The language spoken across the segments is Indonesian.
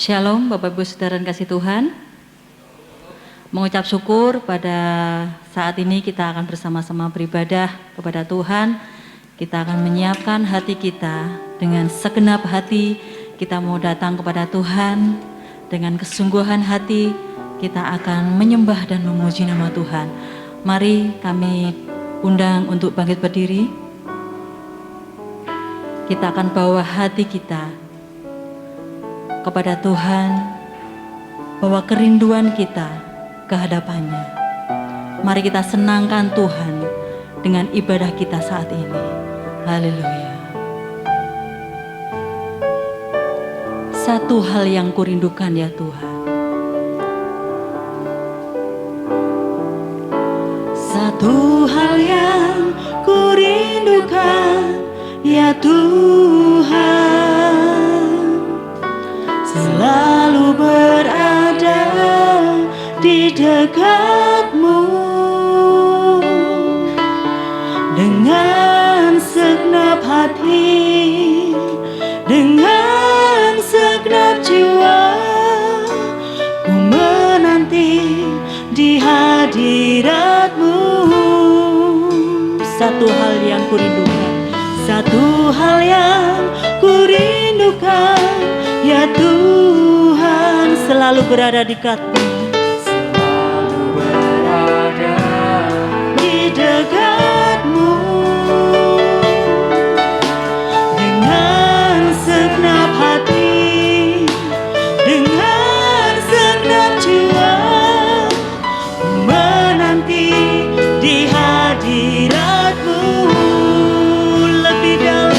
Shalom Bapak Ibu Saudara dan kasih Tuhan. Mengucap syukur pada saat ini kita akan bersama-sama beribadah kepada Tuhan. Kita akan menyiapkan hati kita dengan segenap hati. Kita mau datang kepada Tuhan dengan kesungguhan hati. Kita akan menyembah dan memuji nama Tuhan. Mari kami undang untuk bangkit berdiri. Kita akan bawa hati kita kepada Tuhan, bahwa kerinduan kita ke hadapannya. Mari kita senangkan Tuhan dengan ibadah kita saat ini. Haleluya. Satu hal yang kurindukan ya Tuhan. Satu hal yang kurindukan ya Tuhan, selalu berada di dekat-Mu dengan segenap hati, dengan segenap jiwa. Ku menanti di hadirat-Mu. Satu hal yang kurindukan, satu hal yang kurindukan ya Tuhan, selalu berada di dekat-Mu, selalu berada di dekat-Mu dengan segenap hati, dengan segenap jiwa. Menanti di hadirat-Mu lebih dalam.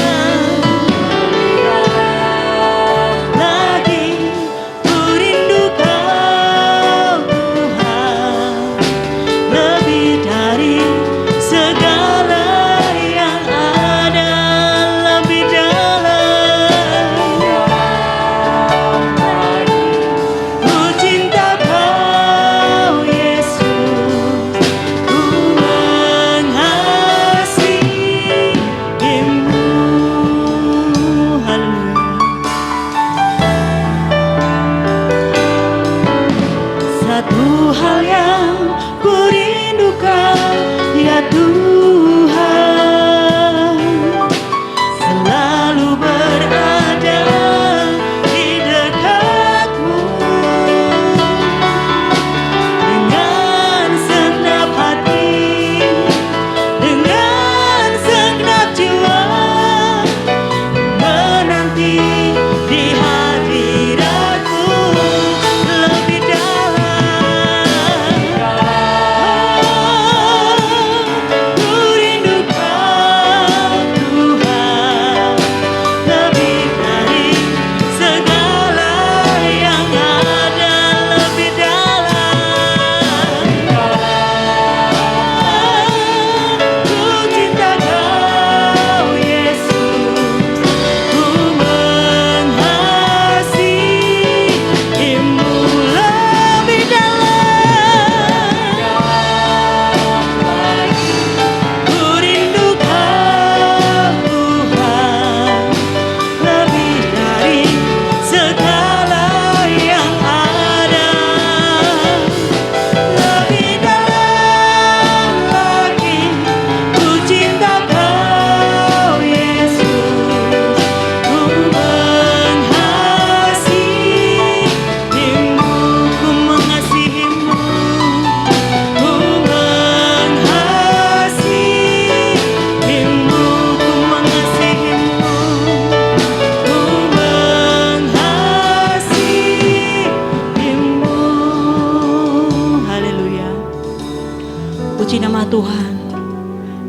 Puji nama Tuhan.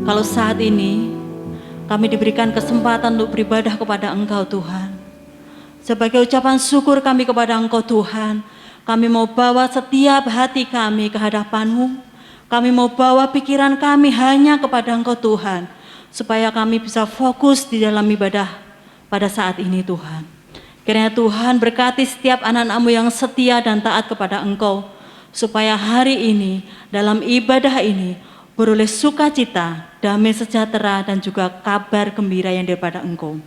Kalau saat ini kami diberikan kesempatan untuk beribadah kepada Engkau Tuhan. Sebagai ucapan syukur kami kepada Engkau Tuhan, kami mau bawa setiap hati kami ke hadapan-Mu. Kami mau bawa pikiran kami hanya kepada Engkau Tuhan, supaya kami bisa fokus di dalam ibadah pada saat ini Tuhan. Kiranya Tuhan berkati setiap anak-Mu yang setia dan taat kepada Engkau, supaya hari ini dalam ibadah ini beroleh sukacita, damai sejahtera dan juga kabar gembira yang daripada Engkau.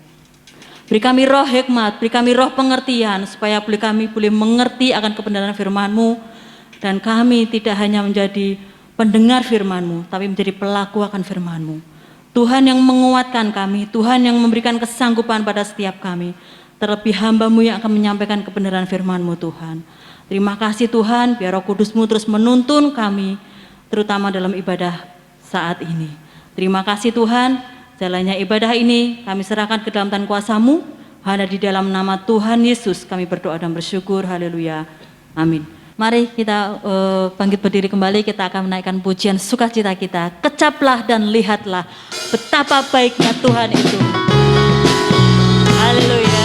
Beri kami roh hikmat, beri kami roh pengertian, supaya kami boleh mengerti akan kebenaran firman-Mu, dan kami tidak hanya menjadi pendengar firman-Mu, tapi menjadi pelaku akan firman-Mu. Tuhan yang menguatkan kami, Tuhan yang memberikan kesanggupan pada setiap kami, terlebih hamba-Mu yang akan menyampaikan kebenaran firman-Mu Tuhan. Terima kasih Tuhan, biar Roh Kudus-Mu terus menuntun kami, terutama dalam ibadah saat ini. Terima kasih Tuhan. Jalannya ibadah ini kami serahkan ke dalam tangan kuasa-Mu. Hanya di dalam nama Tuhan Yesus kami berdoa dan bersyukur. Haleluya. Amin. Mari kita bangkit berdiri kembali. Kita akan menaikkan pujian sukacita kita. Kecaplah dan lihatlah betapa baiknya Tuhan itu. Haleluya.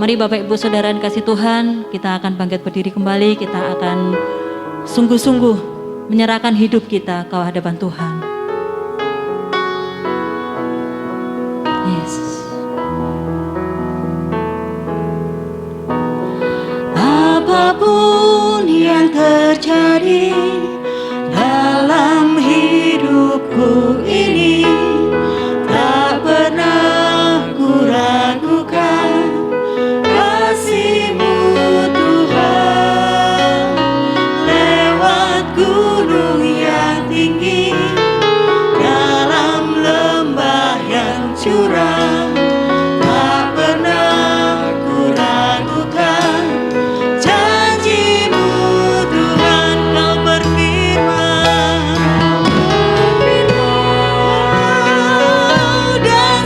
Mari Bapak Ibu Saudara yang kasih Tuhan, kita akan bangkit berdiri kembali, kita akan sungguh-sungguh menyerahkan hidup kita ke hadapan Tuhan. Yesus. Apapun yang terjadi dalam hidupku ini, tak pernah ku ragukan kasih-Mu Tuhan. Lewat gunung yang tinggi, dalam lembah yang curam, tak pernah ku ragukan janji-Mu Tuhan. Kau berfirman, dan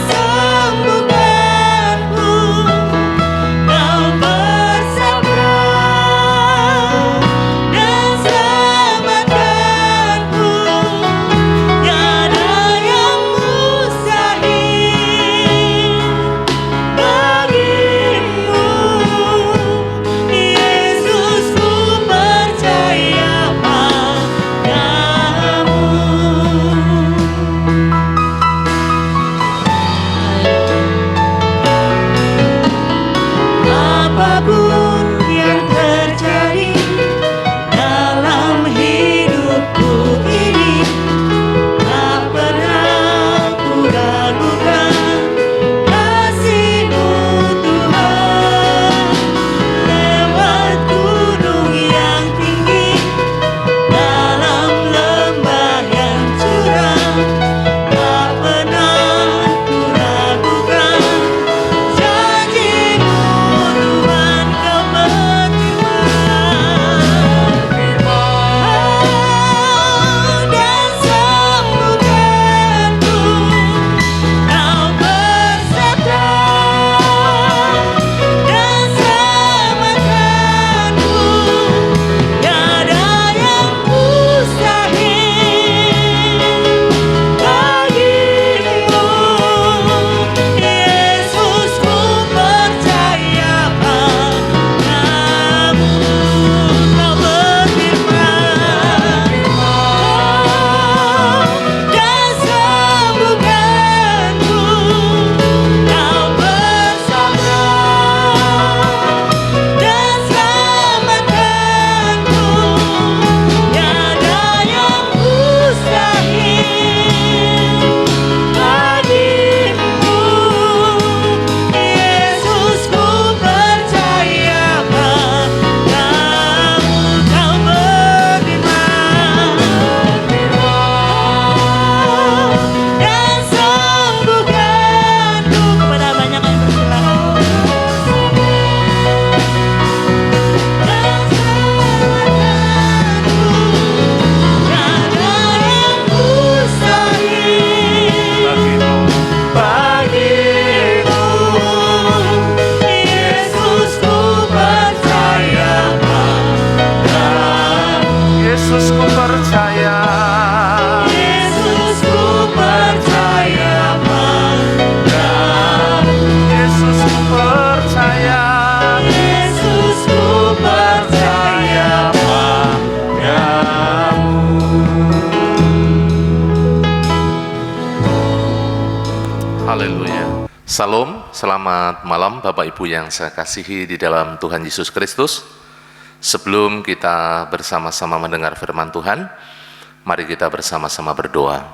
Haleluya. Salam, selamat malam Bapak Ibu yang saya kasihi di dalam Tuhan Yesus Kristus. Sebelum kita bersama-sama mendengar firman Tuhan, mari kita bersama-sama berdoa.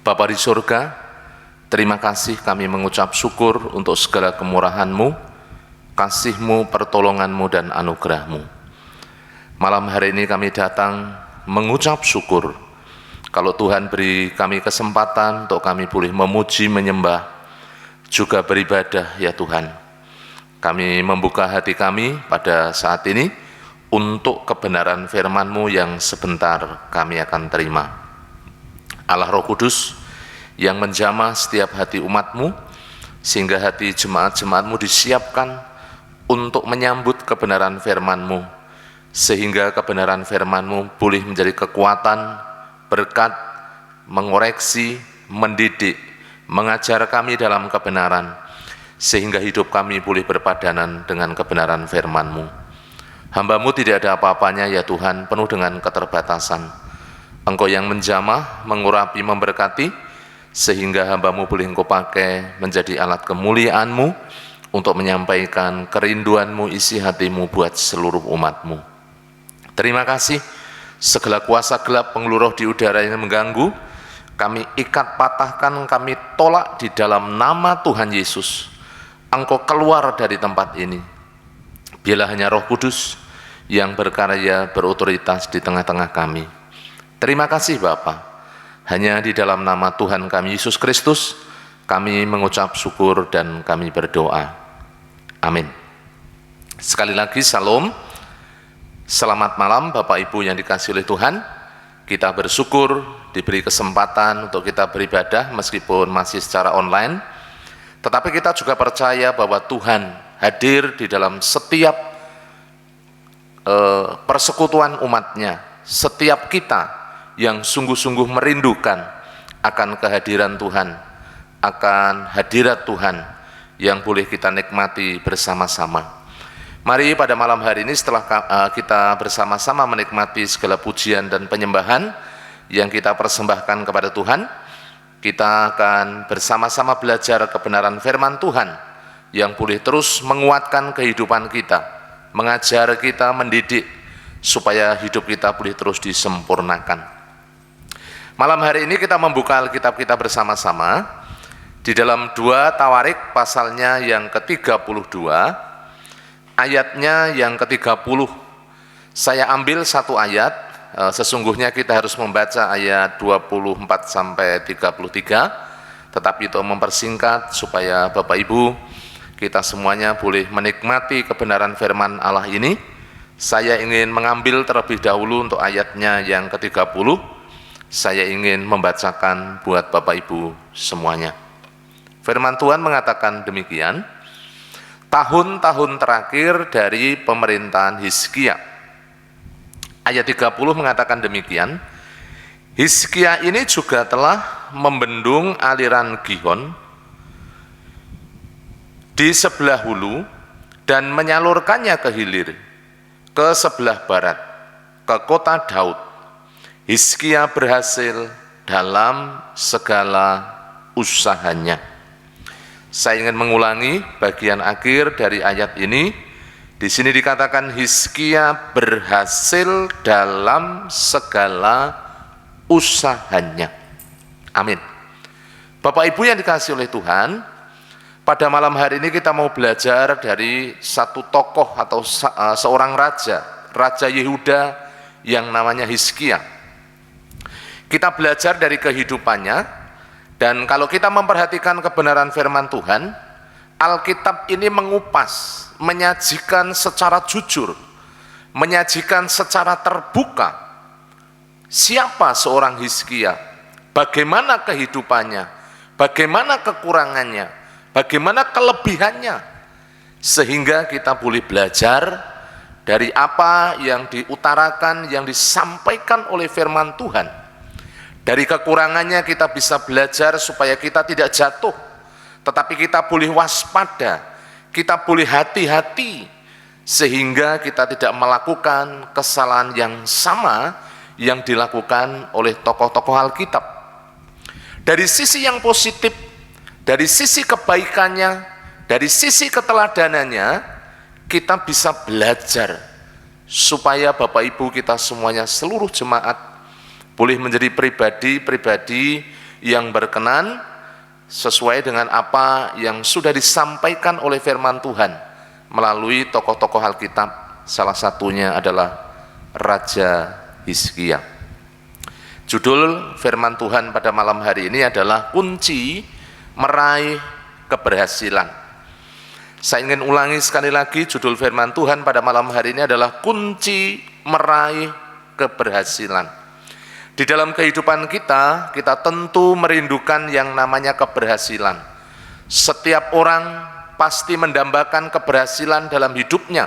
Bapa di surga, terima kasih kami mengucap syukur untuk segala kemurahan-Mu, kasih-Mu, pertolongan-Mu, dan anugerah-Mu. Malam hari ini kami datang mengucap syukur kalau Tuhan beri kami kesempatan untuk kami boleh memuji, menyembah, juga beribadah ya Tuhan. Kami membuka hati kami pada saat ini untuk kebenaran firman-Mu yang sebentar kami akan terima. Allah Roh Kudus yang menjamah setiap hati umat-Mu, sehingga hati jemaat-jemaat-Mu disiapkan untuk menyambut kebenaran firman-Mu, sehingga kebenaran firman-Mu boleh menjadi kekuatan, berkat, mengoreksi, mendidik, mengajar kami dalam kebenaran, sehingga hidup kami boleh berpadanan dengan kebenaran firman-Mu. Hamba-Mu tidak ada apa-apanya ya Tuhan, penuh dengan keterbatasan. Engkau yang menjamah, mengurapi, memberkati, sehingga hamba-Mu boleh Engkau pakai menjadi alat kemuliaan-Mu untuk menyampaikan kerinduan-Mu, isi hati-Mu buat seluruh umat-Mu. Terima kasih. Segala kuasa gelap pengeluh roh di udara yang mengganggu, kami ikat, patahkan, kami tolak di dalam nama Tuhan Yesus. Engkau keluar dari tempat ini. Biarlah hanya Roh Kudus yang berkarya, berotoritas di tengah-tengah kami. Terima kasih Bapa. Hanya di dalam nama Tuhan kami Yesus Kristus, kami mengucap syukur dan kami berdoa. Amin. Sekali lagi, salam. Selamat malam Bapak Ibu yang dikasihi oleh Tuhan. Kita bersyukur diberi kesempatan untuk kita beribadah meskipun masih secara online. Tetapi kita juga percaya bahwa Tuhan hadir di dalam setiap persekutuan umat-Nya. Setiap kita yang sungguh-sungguh merindukan akan kehadiran Tuhan, akan hadirat Tuhan yang boleh kita nikmati bersama-sama. Mari pada malam hari ini setelah kita bersama-sama menikmati segala pujian dan penyembahan yang kita persembahkan kepada Tuhan, kita akan bersama-sama belajar kebenaran firman Tuhan yang boleh terus menguatkan kehidupan kita, mengajar kita, mendidik, supaya hidup kita boleh terus disempurnakan. Malam hari ini kita membuka Alkitab kita bersama-sama di dalam 2 Tawarik pasalnya yang ke-32, ayatnya yang ke-30. Saya ambil satu ayat, sesungguhnya kita harus membaca ayat 24 sampai 33, tetapi untuk mempersingkat supaya Bapak Ibu kita semuanya boleh menikmati kebenaran firman Allah ini, saya ingin mengambil terlebih dahulu untuk ayatnya yang ke-30. Saya ingin membacakan buat Bapak Ibu semuanya. Firman Tuhan mengatakan demikian. Tahun-tahun terakhir dari pemerintahan Hizkia. Ayat 30 mengatakan demikian. Hizkia ini juga telah membendung aliran Gihon di sebelah hulu dan menyalurkannya ke hilir, ke sebelah barat, ke kota Daud. Hizkia berhasil dalam segala usahanya. Saya ingin mengulangi bagian akhir dari ayat ini. Di sini dikatakan Hizkia berhasil dalam segala usahanya. Amin. Bapak Ibu yang dikasihi oleh Tuhan, pada malam hari ini kita mau belajar dari satu tokoh atau seorang raja, Raja Yehuda yang namanya Hizkia. Kita belajar dari kehidupannya. Dan kalau kita memperhatikan kebenaran firman Tuhan, Alkitab ini mengupas, menyajikan secara jujur, menyajikan secara terbuka siapa seorang Hizkia, bagaimana kehidupannya, bagaimana kekurangannya, bagaimana kelebihannya, sehingga kita boleh belajar dari apa yang diutarakan, yang disampaikan oleh firman Tuhan. Dari kekurangannya kita bisa belajar supaya kita tidak jatuh, tetapi kita boleh waspada, kita boleh hati-hati, sehingga kita tidak melakukan kesalahan yang sama yang dilakukan oleh tokoh-tokoh Alkitab. Dari sisi yang positif, dari sisi kebaikannya, dari sisi keteladanannya, kita bisa belajar supaya Bapak Ibu kita semuanya, seluruh jemaat boleh menjadi pribadi-pribadi yang berkenan sesuai dengan apa yang sudah disampaikan oleh firman Tuhan melalui tokoh-tokoh Alkitab, salah satunya adalah Raja Hizkia. Judul firman Tuhan pada malam hari ini adalah kunci meraih keberhasilan. Saya ingin ulangi sekali lagi, judul firman Tuhan pada malam hari ini adalah kunci meraih keberhasilan. Di dalam kehidupan kita tentu merindukan yang namanya keberhasilan. Setiap orang pasti mendambakan keberhasilan dalam hidupnya,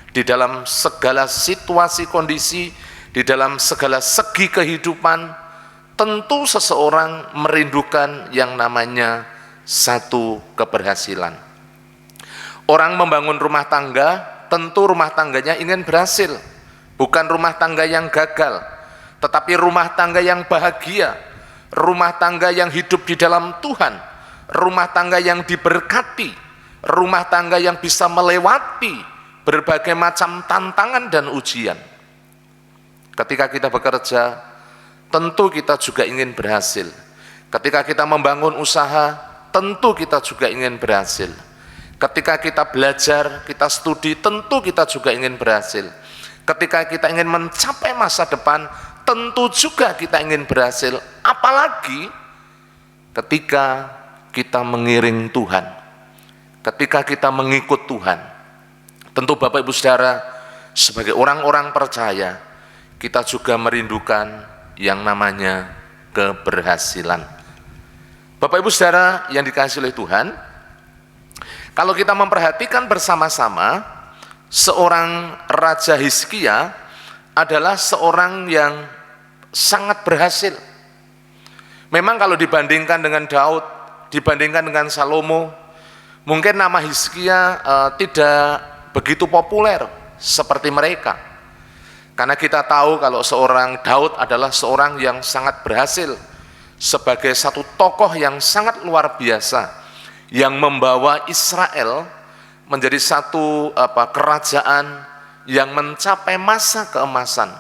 di dalam segala situasi kondisi, di dalam segala segi kehidupan. Tentu seseorang merindukan yang namanya satu keberhasilan. Orang membangun rumah tangga, tentu rumah tangganya ingin berhasil, bukan rumah tangga yang gagal, tetapi rumah tangga yang bahagia, rumah tangga yang hidup di dalam Tuhan, rumah tangga yang diberkati, rumah tangga yang bisa melewati berbagai macam tantangan dan ujian. Ketika kita bekerja, tentu kita juga ingin berhasil. Ketika kita membangun usaha, tentu kita juga ingin berhasil. Ketika kita belajar, kita studi, tentu kita juga ingin berhasil. Ketika kita ingin mencapai masa depan, tentu juga kita ingin berhasil. Apalagi ketika kita mengiring Tuhan, ketika kita mengikut Tuhan. Tentu Bapak Ibu Saudara, sebagai orang-orang percaya, kita juga merindukan yang namanya keberhasilan. Bapak Ibu Saudara yang dikasihi oleh Tuhan, kalau kita memperhatikan bersama-sama, seorang Raja Hizkia adalah seorang yang sangat berhasil. Memang kalau dibandingkan dengan Daud, dibandingkan dengan Salomo, mungkin nama Hizkia tidak begitu populer seperti mereka. Karena kita tahu kalau seorang Daud adalah seorang yang sangat berhasil sebagai satu tokoh yang sangat luar biasa, yang membawa Israel menjadi satu kerajaan yang mencapai masa keemasan.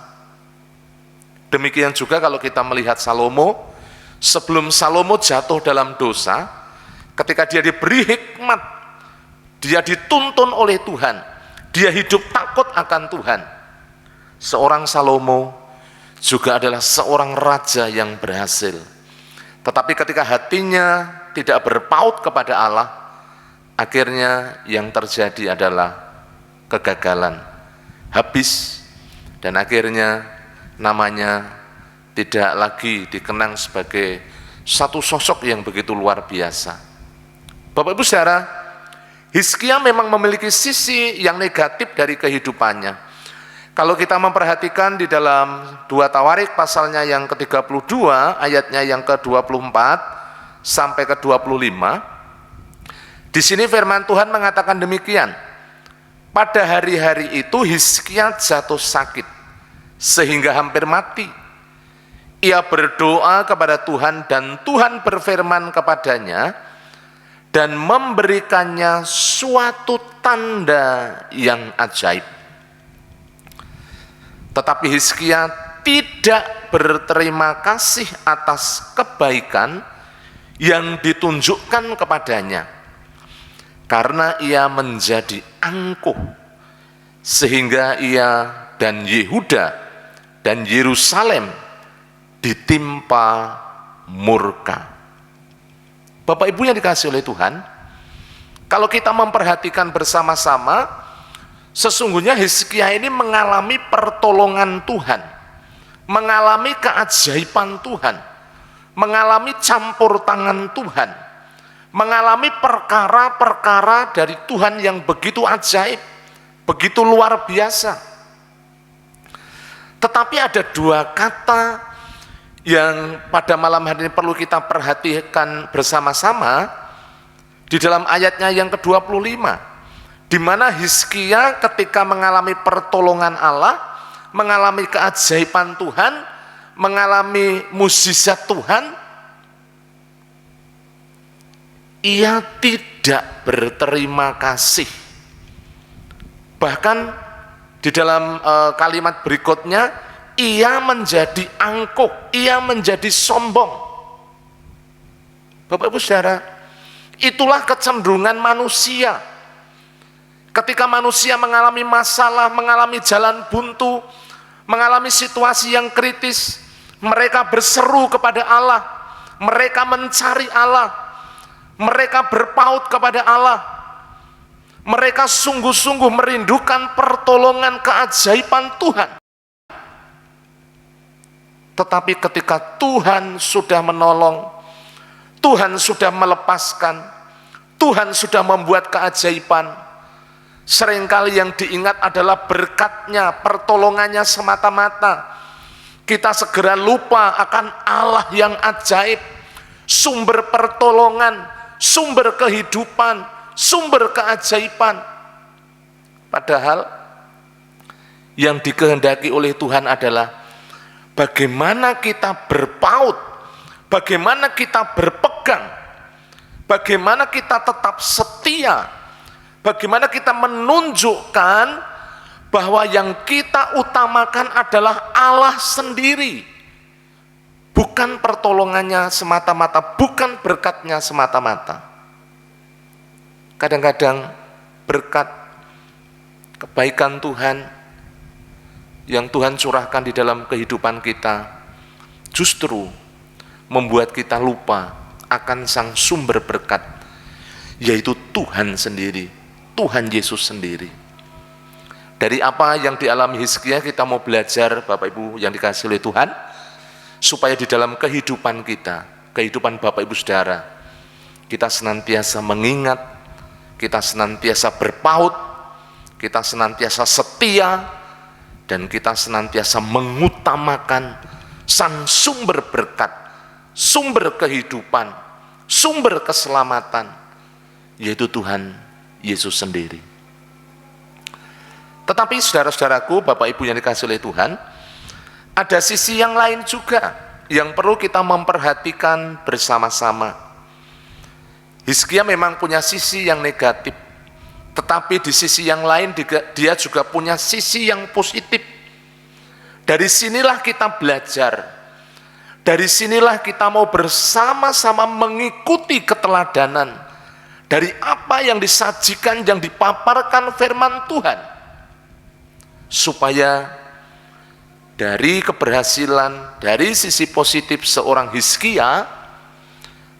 Demikian juga kalau kita melihat Salomo, sebelum Salomo jatuh dalam dosa, ketika dia diberi hikmat, dia dituntun oleh Tuhan, dia hidup takut akan Tuhan. Seorang Salomo juga adalah seorang raja yang berhasil. Tetapi ketika hatinya tidak berpaut kepada Allah, akhirnya yang terjadi adalah kegagalan, habis, dan akhirnya namanya tidak lagi dikenang sebagai satu sosok yang begitu luar biasa. Bapak Ibu Saudara, Hizkia memang memiliki sisi yang negatif dari kehidupannya. Kalau kita memperhatikan di dalam 2 Tawarik pasalnya yang ke-32, ayatnya yang ke-24 sampai ke-25, di sini firman Tuhan mengatakan demikian. Pada hari-hari itu Hizkia jatuh sakit sehingga hampir mati. Ia berdoa kepada Tuhan dan Tuhan berfirman kepadanya dan memberikannya suatu tanda yang ajaib. Tetapi Hizkia tidak berterima kasih atas kebaikan yang ditunjukkan kepadanya, karena ia menjadi angkuh, sehingga ia dan Yehuda dan Yerusalem ditimpa murka. Bapak Ibu yang dikasihi oleh Tuhan, kalau kita memperhatikan bersama-sama, sesungguhnya Hizkia ini mengalami pertolongan Tuhan, mengalami keajaiban Tuhan, mengalami campur tangan Tuhan, mengalami perkara-perkara dari Tuhan yang begitu ajaib, begitu luar biasa. Tetapi ada dua kata yang pada malam hari ini perlu kita perhatikan bersama-sama di dalam ayatnya yang ke-25. Di mana Hizkia ketika mengalami pertolongan Allah, mengalami keajaiban Tuhan, mengalami mukjizat Tuhan, ia tidak berterima kasih. Bahkan di dalam kalimat berikutnya, ia menjadi angkuh, ia menjadi sombong. Bapak Ibu Saudara, itulah kecenderungan manusia. Ketika manusia mengalami masalah, mengalami jalan buntu, mengalami situasi yang kritis, mereka berseru kepada Allah, mereka mencari Allah, mereka berpaut kepada Allah, mereka sungguh-sungguh merindukan pertolongan keajaiban Tuhan. Tetapi ketika Tuhan sudah menolong, Tuhan sudah melepaskan, Tuhan sudah membuat keajaiban, seringkali yang diingat adalah berkatnya, pertolongannya semata-mata. Kita segera lupa akan Allah yang ajaib, sumber pertolongan, sumber kehidupan, sumber keajaiban. Padahal yang dikehendaki oleh Tuhan adalah bagaimana kita berpaut, bagaimana kita berpegang, bagaimana kita tetap setia, bagaimana kita menunjukkan bahwa yang kita utamakan adalah Allah sendiri, bukan pertolongannya semata-mata, bukan berkatnya semata-mata. Kadang-kadang berkat kebaikan Tuhan yang Tuhan curahkan di dalam kehidupan kita justru membuat kita lupa akan sang sumber berkat, yaitu Tuhan sendiri, Tuhan Yesus sendiri. Dari apa yang dialami Hizkia kita mau belajar, Bapak Ibu yang dikasihi oleh Tuhan, supaya di dalam kehidupan kita, kehidupan Bapak Ibu Saudara, kita senantiasa mengingat, kita senantiasa berpaut, kita senantiasa setia, dan kita senantiasa mengutamakan sang sumber berkat, sumber kehidupan, sumber keselamatan, yaitu Tuhan Yesus sendiri. Tetapi saudara-saudaraku, Bapak Ibu yang dikasihi oleh Tuhan, ada sisi yang lain juga yang perlu kita memperhatikan bersama-sama. Hizkia memang punya sisi yang negatif, tetapi di sisi yang lain dia juga punya sisi yang positif. Dari sinilah kita belajar, dari sinilah kita mau bersama-sama mengikuti keteladanan dari apa yang disajikan, yang dipaparkan firman Tuhan, supaya dari keberhasilan, dari sisi positif seorang Hizkia,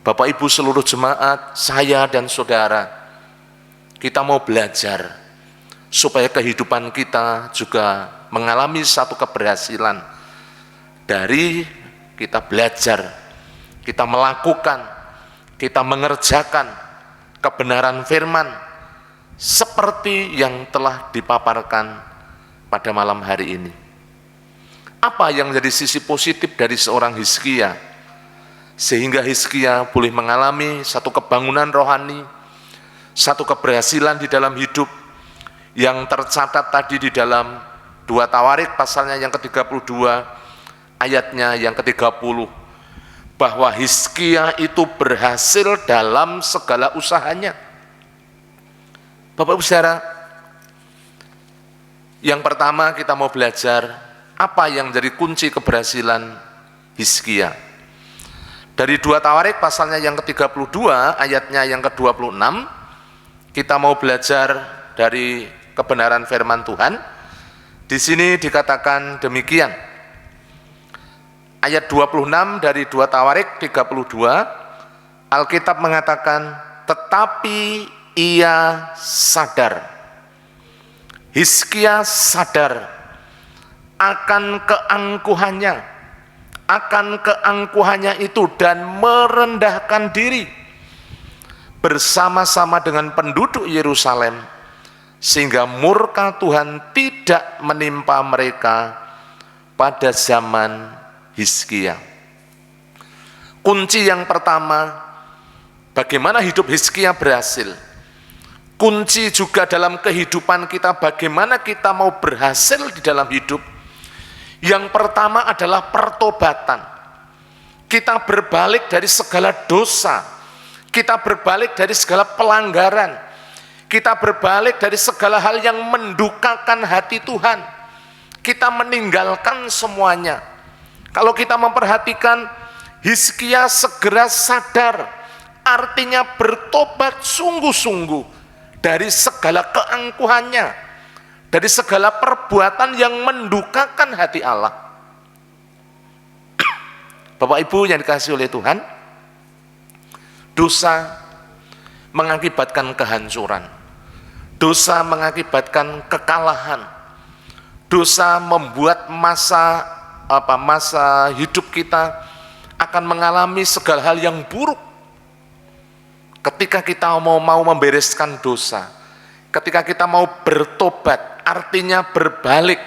Bapak Ibu seluruh jemaat, saya dan saudara, kita mau belajar supaya kehidupan kita juga mengalami satu keberhasilan. Dari kita belajar, kita melakukan, kita mengerjakan kebenaran firman seperti yang telah dipaparkan pada malam hari ini. Apa yang menjadi sisi positif dari seorang Hizkia, sehingga Hizkia boleh mengalami satu kebangunan rohani, satu keberhasilan di dalam hidup yang tercatat tadi di dalam 2 Tawarik pasalnya yang ke-32, ayatnya yang ke-30, bahwa Hizkia itu berhasil dalam segala usahanya. Bapak Ibu Saudara, yang pertama kita mau belajar apa yang menjadi kunci keberhasilan Hizkia. Dari 2 Tawarik pasalnya yang ke-32, ayatnya yang ke-26, kita mau belajar dari kebenaran firman Tuhan. Di sini dikatakan demikian. Ayat 26 dari 2 Tawarik 32, Alkitab mengatakan, tetapi ia sadar. Hizkia sadar akan keangkuhannya itu dan merendahkan diri bersama-sama dengan penduduk Yerusalem, sehingga murka Tuhan tidak menimpa mereka pada zaman Hizkia. Kunci yang pertama, bagaimana hidup Hizkia berhasil. Kunci juga dalam kehidupan kita, bagaimana kita mau berhasil di dalam hidup. Yang pertama adalah pertobatan. Kita berbalik dari segala dosa, Kita berbalik dari segala pelanggaran. Kita berbalik dari segala hal yang mendukakan hati Tuhan. Kita meninggalkan semuanya. Kalau kita memperhatikan, Hizkia segera sadar, artinya bertobat sungguh-sungguh dari segala keangkuhannya, dari segala perbuatan yang mendukakan hati Allah. Bapak Ibu yang dikasihi oleh Tuhan, dosa mengakibatkan kehancuran, dosa mengakibatkan kekalahan, dosa membuat masa hidup kita akan mengalami segala hal yang buruk. Ketika kita mau membereskan dosa, ketika kita mau bertobat, artinya berbalik.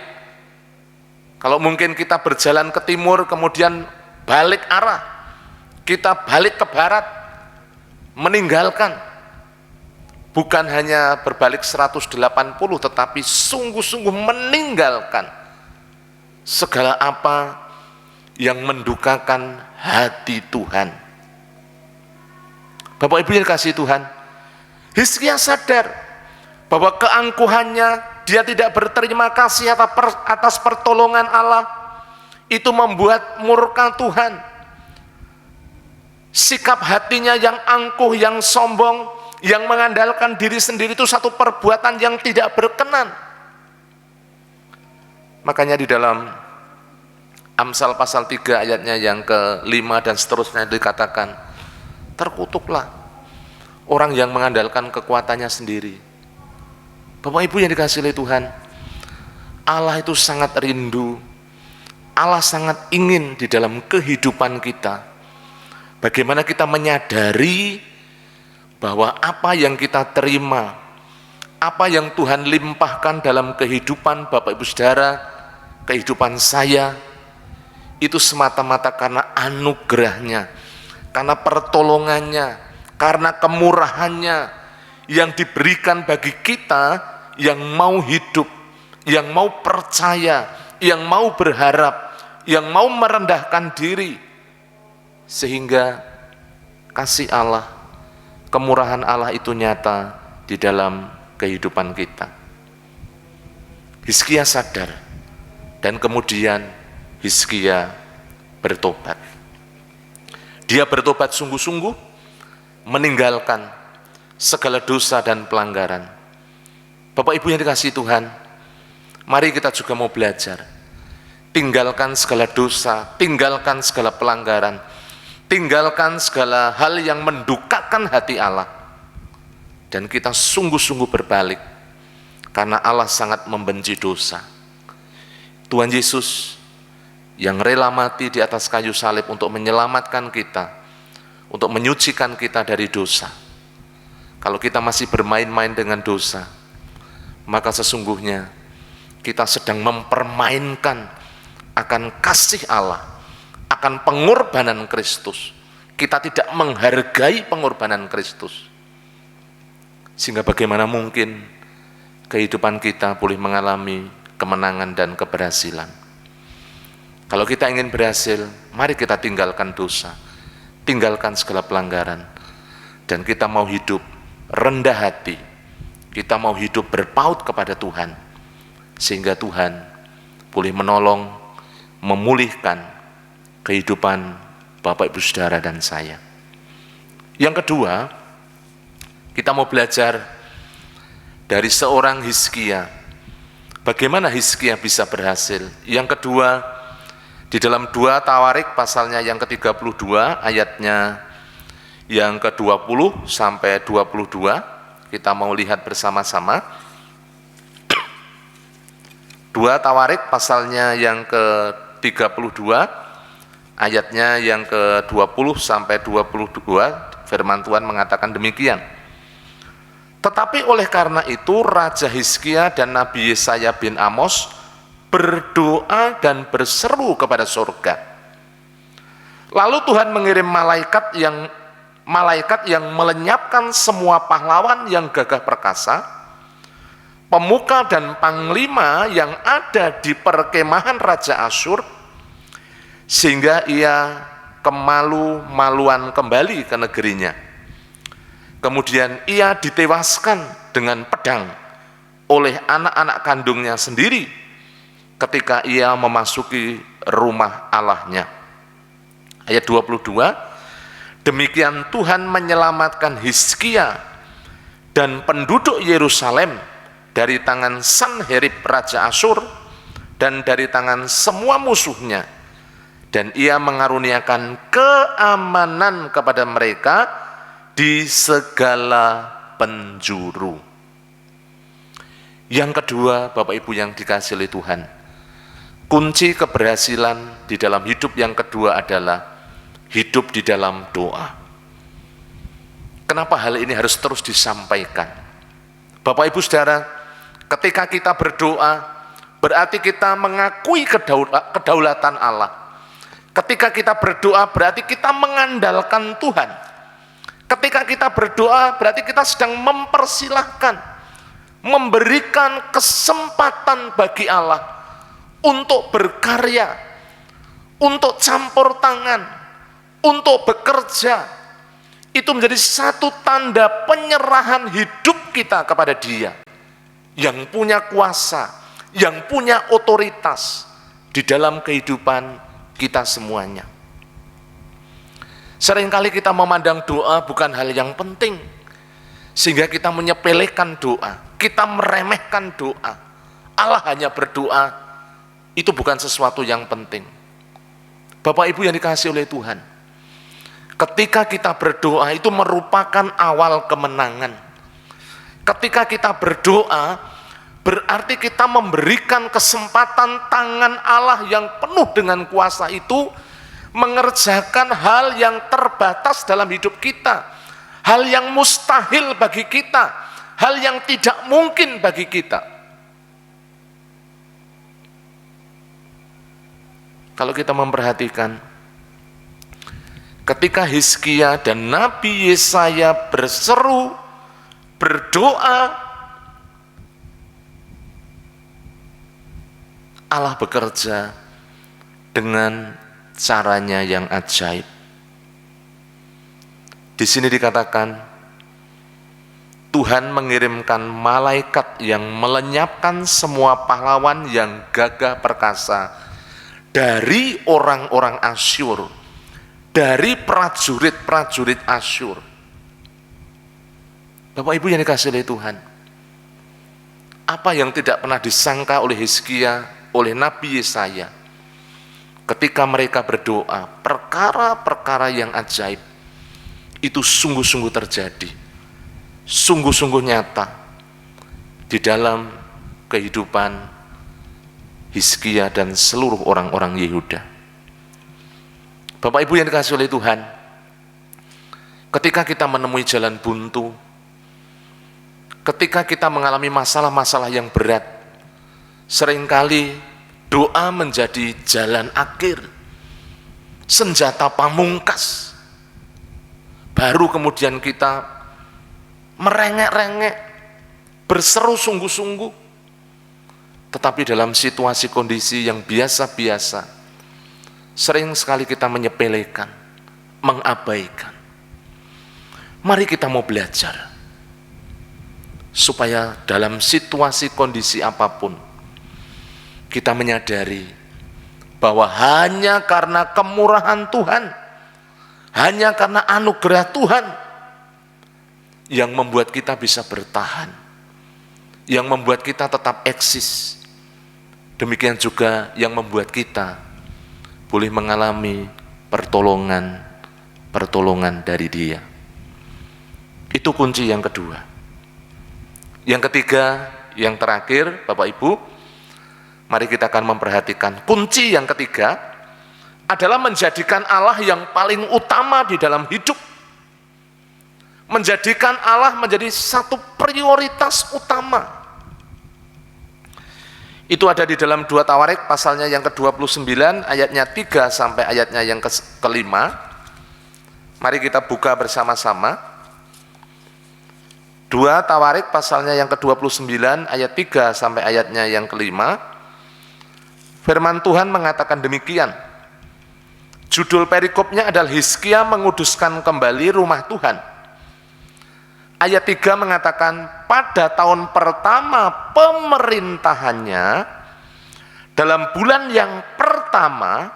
Kalau mungkin kita berjalan ke timur, kemudian balik arah, kita balik ke barat, meninggalkan. Bukan hanya berbalik 180, tetapi sungguh-sungguh meninggalkan segala apa yang mendukakan hati Tuhan. Bapak Ibu yang dikasihi Tuhan, Hizkia sadar bahwa keangkuhannya, dia tidak berterima kasih atas pertolongan Allah, itu membuat murka Tuhan. Sikap hatinya yang angkuh, yang sombong, yang mengandalkan diri sendiri itu satu perbuatan yang tidak berkenan. Makanya di dalam Amsal pasal 3 ayatnya yang ke-5 dan seterusnya dikatakan, terkutuklah orang yang mengandalkan kekuatannya sendiri. Bapak Ibu yang dikasihi oleh Tuhan, Allah itu sangat rindu, Allah sangat ingin di dalam kehidupan kita, bagaimana kita menyadari bahwa apa yang kita terima, apa yang Tuhan limpahkan dalam kehidupan Bapak Ibu Saudara, kehidupan saya, itu semata-mata karena anugerahnya, karena pertolongannya, karena kemurahannya yang diberikan bagi kita yang mau hidup, yang mau percaya, yang mau berharap, yang mau merendahkan diri, sehingga kasih Allah, kemurahan Allah itu nyata di dalam kehidupan kita. Hizkia sadar, dan kemudian Hizkia bertobat. Dia bertobat sungguh-sungguh, meninggalkan segala dosa dan pelanggaran. Bapak Ibu yang dikasihi Tuhan, mari kita juga mau belajar. Tinggalkan segala dosa, tinggalkan segala pelanggaran, tinggalkan segala hal yang mendukakan hati Allah, dan kita sungguh-sungguh berbalik, karena Allah sangat membenci dosa. Tuhan Yesus yang rela mati di atas kayu salib untuk menyelamatkan kita, untuk menyucikan kita dari dosa. Kalau kita masih bermain-main dengan dosa, maka sesungguhnya kita sedang mempermainkan akan kasih Allah, akan pengorbanan Kristus. Kita tidak menghargai pengorbanan Kristus, sehingga bagaimana mungkin kehidupan kita boleh mengalami kemenangan dan keberhasilan. Kalau kita ingin berhasil, mari kita tinggalkan dosa, tinggalkan segala pelanggaran, dan kita mau hidup rendah hati, kita mau hidup berpaut kepada Tuhan, sehingga Tuhan boleh menolong, memulihkan kehidupan Bapak Ibu Saudara dan saya. Yang kedua, kita mau belajar dari seorang Hizkia, bagaimana Hizkia bisa berhasil. Yang kedua, di dalam 2 Tawarik pasalnya yang ke-32 ayatnya yang ke-20 sampai 22, kita mau lihat bersama-sama. 2 Tawarik pasalnya yang ke-32 ayatnya yang ke-20 sampai 22, firman Tuhan mengatakan demikian. Tetapi oleh karena itu Raja Hizkia dan Nabi Yesaya bin Amos berdoa dan berseru kepada surga. Lalu Tuhan mengirim malaikat yang melenyapkan semua pahlawan yang gagah perkasa, pemuka dan panglima yang ada di perkemahan Raja Asyur, sehingga ia kemalu-maluan kembali ke negerinya. Kemudian ia ditewaskan dengan pedang oleh anak-anak kandungnya sendiri ketika ia memasuki rumah Allahnya. Ayat 22, demikian Tuhan menyelamatkan Hizkia dan penduduk Yerusalem dari tangan Sanherib Raja Asyur dan dari tangan semua musuhnya, dan ia mengaruniakan keamanan kepada mereka di segala penjuru. Yang kedua, Bapak Ibu yang dikasihi oleh Tuhan, kunci keberhasilan di dalam hidup yang kedua adalah hidup di dalam doa. Kenapa hal ini harus terus disampaikan? Bapak Ibu Saudara, ketika kita berdoa, berarti kita mengakui kedaulatan Allah. Ketika kita berdoa, berarti kita mengandalkan Tuhan. Ketika kita berdoa, berarti kita sedang mempersilahkan, memberikan kesempatan bagi Allah untuk berkarya, untuk campur tangan, untuk bekerja. Itu menjadi satu tanda penyerahan hidup kita kepada Dia yang punya kuasa, yang punya otoritas di dalam kehidupan kita semuanya. Seringkali kita memandang doa bukan hal yang penting, sehingga kita menyepelekan doa, kita meremehkan doa. Allah hanya berdoa, itu bukan sesuatu yang penting. Bapak Ibu yang dikasihi oleh Tuhan, ketika kita berdoa itu merupakan awal kemenangan. Ketika kita berdoa, berarti kita memberikan kesempatan tangan Allah yang penuh dengan kuasa itu mengerjakan hal yang terbatas dalam hidup kita, hal yang mustahil bagi kita, hal yang tidak mungkin bagi kita. Kalau kita memperhatikan, ketika Hizkia dan Nabi Yesaya berseru, berdoa, Allah bekerja dengan caranya yang ajaib. Di sini dikatakan Tuhan mengirimkan malaikat yang melenyapkan semua pahlawan yang gagah perkasa dari orang-orang Asyur, dari prajurit-prajurit Asyur. Bapak Ibu yang dikasihi oleh Tuhan, apa yang tidak pernah disangka oleh Hizkia, oleh Nabi Yesaya, ketika mereka berdoa, perkara-perkara yang ajaib itu sungguh-sungguh terjadi, sungguh-sungguh nyata di dalam kehidupan Hizkia dan seluruh orang-orang Yehuda. Bapak Ibu yang dikasihi oleh Tuhan, ketika kita menemui jalan buntu, ketika kita mengalami masalah-masalah yang berat, seringkali doa menjadi jalan akhir, senjata pamungkas. Baru kemudian kita merengek-rengek, berseru sungguh-sungguh. Tetapi dalam situasi kondisi yang biasa-biasa, sering sekali kita menyepelekan, mengabaikan. Mari kita mau belajar, supaya dalam situasi kondisi apapun, kita menyadari bahwa hanya karena kemurahan Tuhan, hanya karena anugerah Tuhan yang membuat kita bisa bertahan, yang membuat kita tetap eksis. Demikian juga yang membuat kita boleh mengalami pertolongan dari Dia. Itu kunci yang kedua. Yang ketiga, yang terakhir, Bapak Ibu, mari kita akan memperhatikan kunci yang ketiga adalah menjadikan Allah yang paling utama di dalam hidup. Menjadikan Allah menjadi satu prioritas utama. Itu ada di dalam 2 Tawarik pasalnya yang ke-29 ayatnya 3 sampai ayatnya yang ke-5. Mari kita buka bersama-sama. 2 Tawarik pasalnya yang ke-29 ayat 3 sampai ayatnya yang ke-5. Firman Tuhan mengatakan demikian. Judul perikopnya adalah Hizkia menguduskan kembali rumah Tuhan. Ayat 3 mengatakan pada tahun pertama pemerintahannya, dalam bulan yang pertama,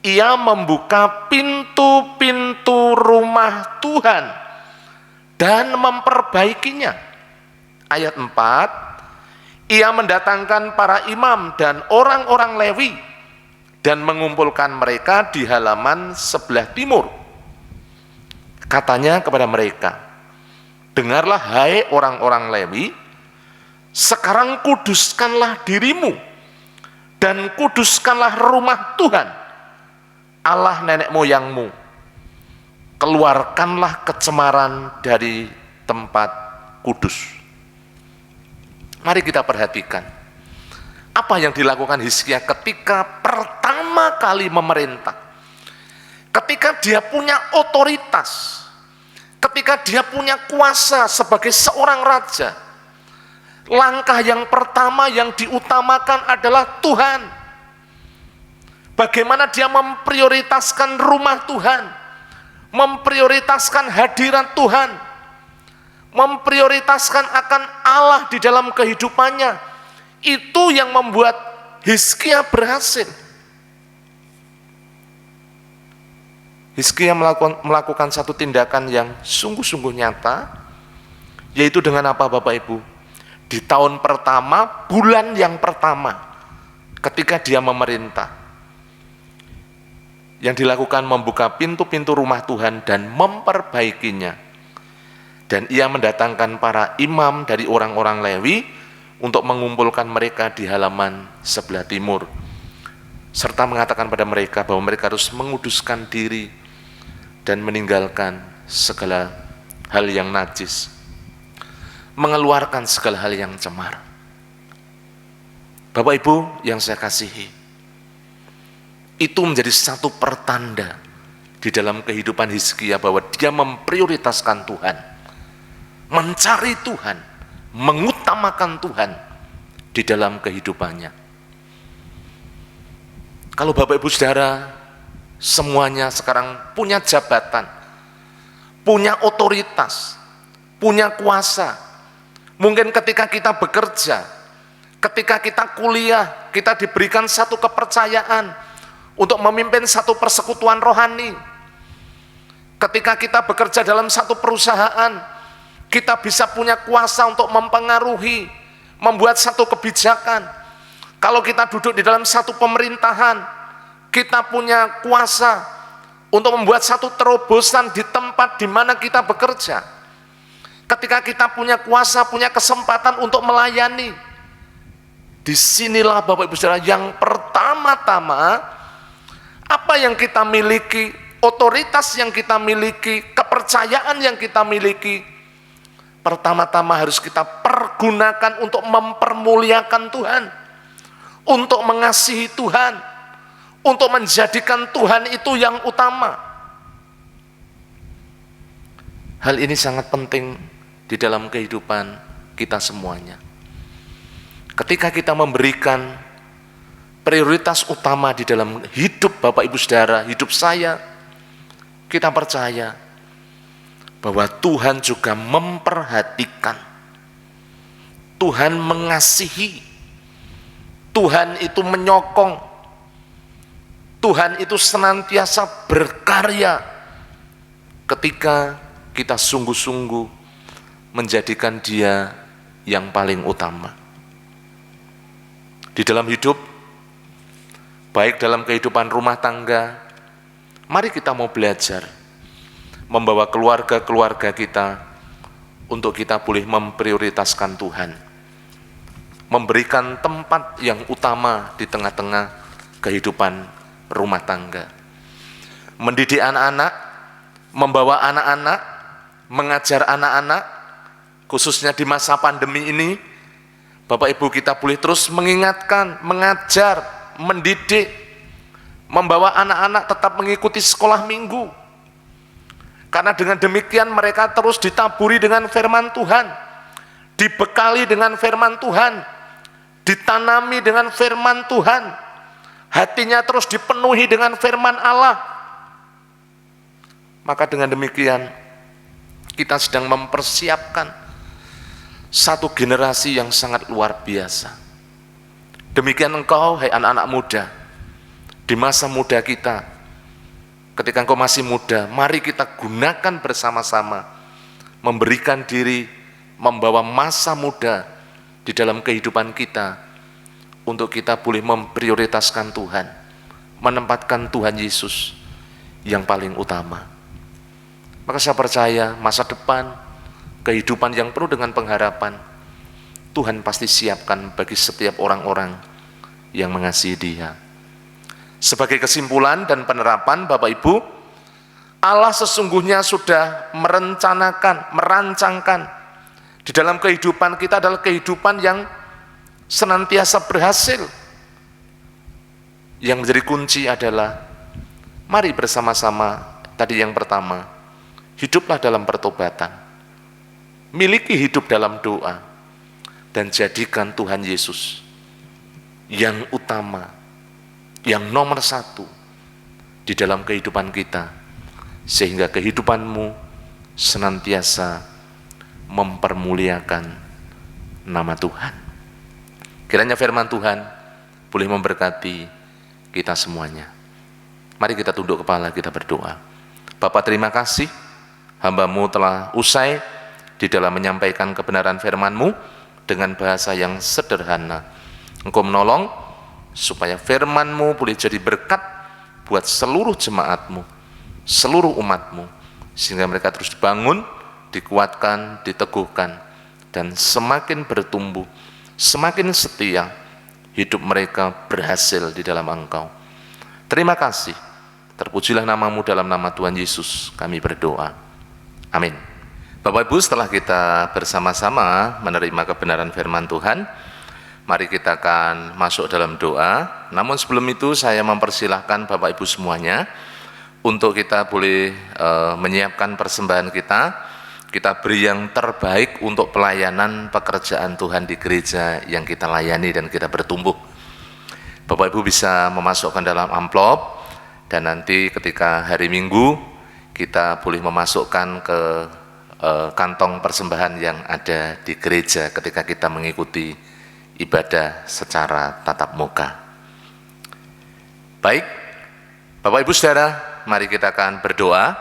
ia membuka pintu-pintu rumah Tuhan dan memperbaikinya. Ayat 4, ia mendatangkan para imam dan orang-orang Lewi dan mengumpulkan mereka di halaman sebelah timur. Katanya kepada mereka, dengarlah hai orang-orang Lewi, sekarang kuduskanlah dirimu dan kuduskanlah rumah Tuhan, Allah nenek moyangmu. Keluarkanlah kecemaran dari tempat kudus. Mari kita perhatikan apa yang dilakukan Hizkia ketika pertama kali memerintah. Ketika dia punya otoritas, ketika dia punya kuasa sebagai seorang raja, langkah yang pertama yang diutamakan adalah Tuhan. Bagaimana dia memprioritaskan rumah Tuhan, memprioritaskan hadirat Tuhan, memprioritaskan akan Allah di dalam kehidupannya. Itu yang membuat Hizkia berhasil. Hizkia melakukan satu tindakan yang sungguh-sungguh nyata, yaitu dengan apa Bapak Ibu? Di tahun pertama, bulan yang pertama, ketika dia memerintah, yang dilakukan membuka pintu-pintu rumah Tuhan dan memperbaikinya. Dan ia mendatangkan para imam dari orang-orang Lewi untuk mengumpulkan mereka di halaman sebelah timur, serta mengatakan pada mereka bahwa mereka harus menguduskan diri dan meninggalkan segala hal yang najis, mengeluarkan segala hal yang cemar. Bapak Ibu yang saya kasihi, itu menjadi satu pertanda di dalam kehidupan Hizkia bahwa dia memprioritaskan Tuhan, mencari Tuhan, mengutamakan Tuhan di dalam kehidupannya. Kalau Bapak Ibu Saudara semuanya sekarang punya jabatan, punya otoritas, punya kuasa. Mungkin ketika kita bekerja, ketika kita kuliah, kita diberikan satu kepercayaan untuk memimpin satu persekutuan rohani. Ketika kita bekerja dalam satu perusahaan, kita bisa punya kuasa untuk mempengaruhi, membuat satu kebijakan. Kalau kita duduk di dalam satu pemerintahan, kita punya kuasa untuk membuat satu terobosan di tempat di mana kita bekerja. Ketika kita punya kuasa, punya kesempatan untuk melayani, disinilah Bapak Ibu Saudara yang pertama-tama, apa yang kita miliki, otoritas yang kita miliki, kepercayaan yang kita miliki, pertama-tama harus kita pergunakan untuk mempermuliakan Tuhan, untuk mengasihi Tuhan, untuk menjadikan Tuhan itu yang utama. Hal ini sangat penting di dalam kehidupan kita semuanya. Ketika kita memberikan prioritas utama di dalam hidup Bapak Ibu Saudara, hidup saya, kita percaya bahwa Tuhan juga memperhatikan, Tuhan mengasihi, Tuhan itu menyokong, Tuhan itu senantiasa berkarya ketika kita sungguh-sungguh menjadikan Dia yang paling utama. Di dalam hidup, baik dalam kehidupan rumah tangga, mari kita mau belajar membawa keluarga-keluarga kita untuk kita boleh memprioritaskan Tuhan, memberikan tempat yang utama di tengah-tengah kehidupan rumah tangga, mendidik anak-anak, membawa anak-anak, mengajar anak-anak, khususnya di masa pandemi ini. Bapak Ibu kita boleh terus mengingatkan, mengajar, mendidik, membawa anak-anak tetap mengikuti sekolah minggu, karena dengan demikian mereka terus ditaburi dengan firman Tuhan, dibekali dengan firman Tuhan, ditanami dengan firman Tuhan, hatinya terus dipenuhi dengan firman Allah. Maka dengan demikian Kita sedang mempersiapkan satu generasi yang sangat luar biasa. Demikian engkau, hai anak-anak muda, di masa muda kita, ketika engkau masih muda, mari kita gunakan bersama-sama, memberikan diri, membawa masa muda di dalam kehidupan kita, untuk kita boleh memprioritaskan Tuhan, menempatkan Tuhan Yesus yang paling utama. Maka saya percaya masa depan, kehidupan yang penuh dengan pengharapan, Tuhan pasti siapkan bagi setiap orang-orang yang mengasihi Dia. Sebagai kesimpulan dan penerapan, Bapak Ibu, Allah sesungguhnya sudah merancangkan di dalam kehidupan kita adalah kehidupan yang senantiasa berhasil. Yang menjadi kunci adalah mari bersama-sama, tadi yang pertama, hiduplah dalam pertobatan. Miliki hidup dalam doa, dan jadikan Tuhan Yesus yang utama, yang nomor satu di dalam kehidupan kita, sehingga kehidupanmu senantiasa mempermuliakan nama Tuhan. Kiranya firman Tuhan boleh memberkati kita semuanya. Mari kita tunduk kepala, kita berdoa. Bapa, terima kasih, hamba-Mu telah usai di dalam menyampaikan kebenaran firman-Mu dengan bahasa yang sederhana. Engkau menolong supaya firman-Mu boleh jadi berkat buat seluruh jemaat-Mu, seluruh umat-Mu, sehingga mereka terus dibangun, dikuatkan, diteguhkan, dan semakin bertumbuh, semakin setia, hidup mereka berhasil di dalam Engkau. Terima kasih, terpujilah nama-Mu, dalam nama Tuhan Yesus kami berdoa. Amin. Bapak Ibu, setelah kita bersama-sama menerima kebenaran firman Tuhan, mari kita akan masuk dalam doa. Namun sebelum itu saya mempersilahkan Bapak Ibu semuanya untuk kita boleh menyiapkan persembahan kita. Kita beri yang terbaik untuk pelayanan pekerjaan Tuhan di gereja yang kita layani dan kita bertumbuh. Bapak Ibu bisa memasukkan dalam amplop, dan nanti ketika hari Minggu kita boleh memasukkan ke kantong persembahan yang ada di gereja ketika kita mengikuti ibadah secara tatap muka. Baik, Bapak Ibu Saudara, mari kita akan berdoa.